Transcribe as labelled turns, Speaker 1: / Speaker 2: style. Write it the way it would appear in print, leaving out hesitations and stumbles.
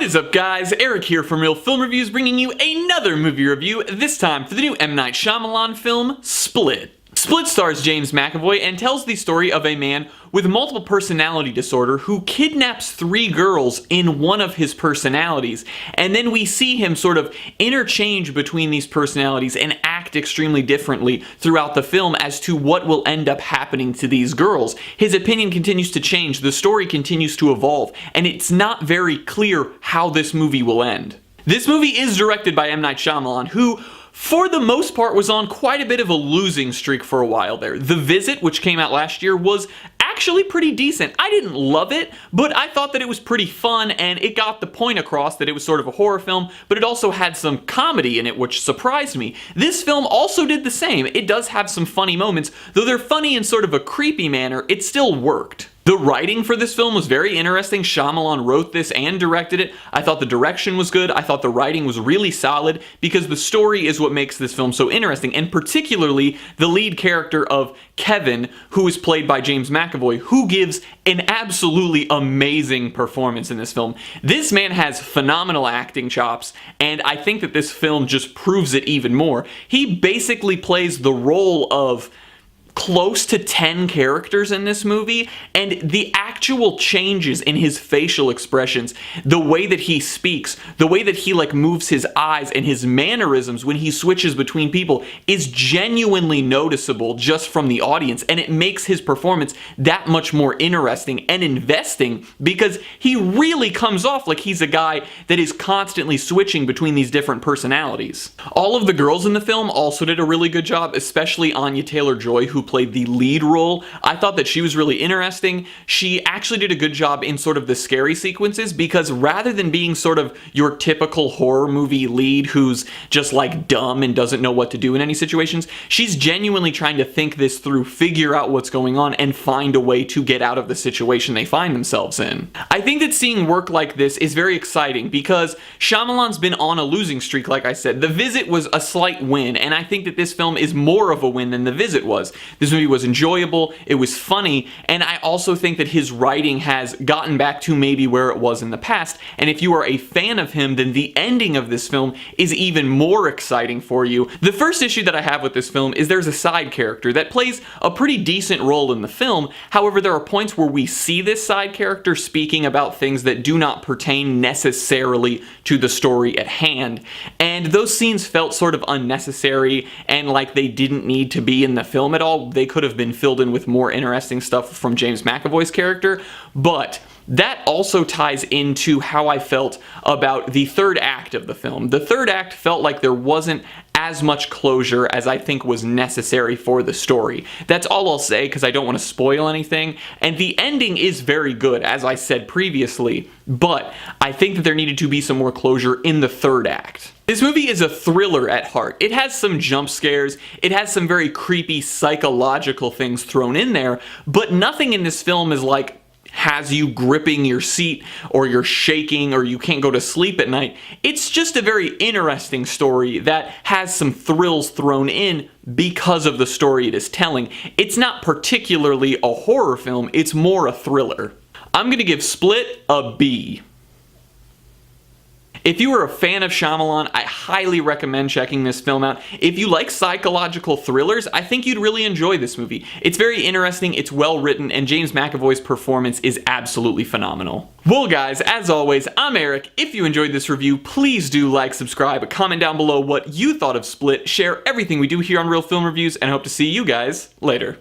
Speaker 1: is up, guys? Eric here from Real Film Reviews, bringing you another movie review, this time for the new M. Night Shyamalan film, Split. Split stars James McAvoy and tells the story of a man with multiple personality disorder who kidnaps 3 girls in one of his personalities, and then we see him sort of interchange between these personalities and act extremely differently throughout the film as to what will end up happening to these girls. His opinion continues to change, the story continues to evolve, and it's not very clear how this movie will end. This movie is directed by M. Night Shyamalan, who for the most part was on quite a bit of a losing streak for a while there. The Visit, which came out last year, was actually pretty decent. I didn't love it, but I thought that it was pretty fun and it got the point across that it was sort of a horror film, but it also had some comedy in it, which surprised me. This film also did the same. It does have some funny moments, though they're funny in sort of a creepy manner, it still worked. The writing for this film was very interesting. Shyamalan wrote this and directed it. I thought the direction was good. I thought the writing was really solid because the story is what makes this film so interesting, and particularly the lead character of Kevin, who is played by James McAvoy, who gives an absolutely amazing performance in this film. This man has phenomenal acting chops, and I think that this film just proves it even more. He basically plays the role of close to 10 characters in this movie, and the actual changes in his facial expressions, the way that he speaks, the way that he moves his eyes and his mannerisms when he switches between people is genuinely noticeable just from the audience, and it makes his performance that much more interesting and investing because he really comes off like he's a guy that is constantly switching between these different personalities. All of the girls in the film also did a really good job, especially Anya Taylor-Joy, who played the lead role. I thought that she was really interesting. She actually did a good job in sort of the scary sequences because rather than being sort of your typical horror movie lead who's just dumb and doesn't know what to do in any situations, she's genuinely trying to think this through, figure out what's going on, and find a way to get out of the situation they find themselves in. I think that seeing work like this is very exciting because Shyamalan's been on a losing streak, like I said. The Visit was a slight win, and I think that this film is more of a win than The Visit was. This movie was enjoyable, it was funny, and I also think that his writing has gotten back to maybe where it was in the past, and if you are a fan of him, then the ending of this film is even more exciting for you. The first issue that I have with this film is there's a side character that plays a pretty decent role in the film. However, there are points where we see this side character speaking about things that do not pertain necessarily to the story at hand, and those scenes felt sort of unnecessary and like they didn't need to be in the film at all. They could have been filled in with more interesting stuff from James McAvoy's character, but that also ties into how I felt about the third act of the film. The third act felt like there wasn't as much closure as I think was necessary for the story. That's all I'll say because I don't want to spoil anything, and the ending is very good, as I said previously, but I think that there needed to be some more closure in the third act. This movie is a thriller at heart. It has some jump scares, it has some very creepy psychological things thrown in there, but nothing in this film is has you gripping your seat or you're shaking or you can't go to sleep at night. It's just a very interesting story that has some thrills thrown in because of the story it is telling. It's not particularly a horror film, it's more a thriller. I'm gonna give Split a B. If you are a fan of Shyamalan, I highly recommend checking this film out. If you like psychological thrillers, I think you'd really enjoy this movie. It's very interesting, it's well written, and James McAvoy's performance is absolutely phenomenal. Well guys, as always, I'm Eric. If you enjoyed this review, please do like, subscribe, comment down below what you thought of Split, share everything we do here on Real Film Reviews, and I hope to see you guys later.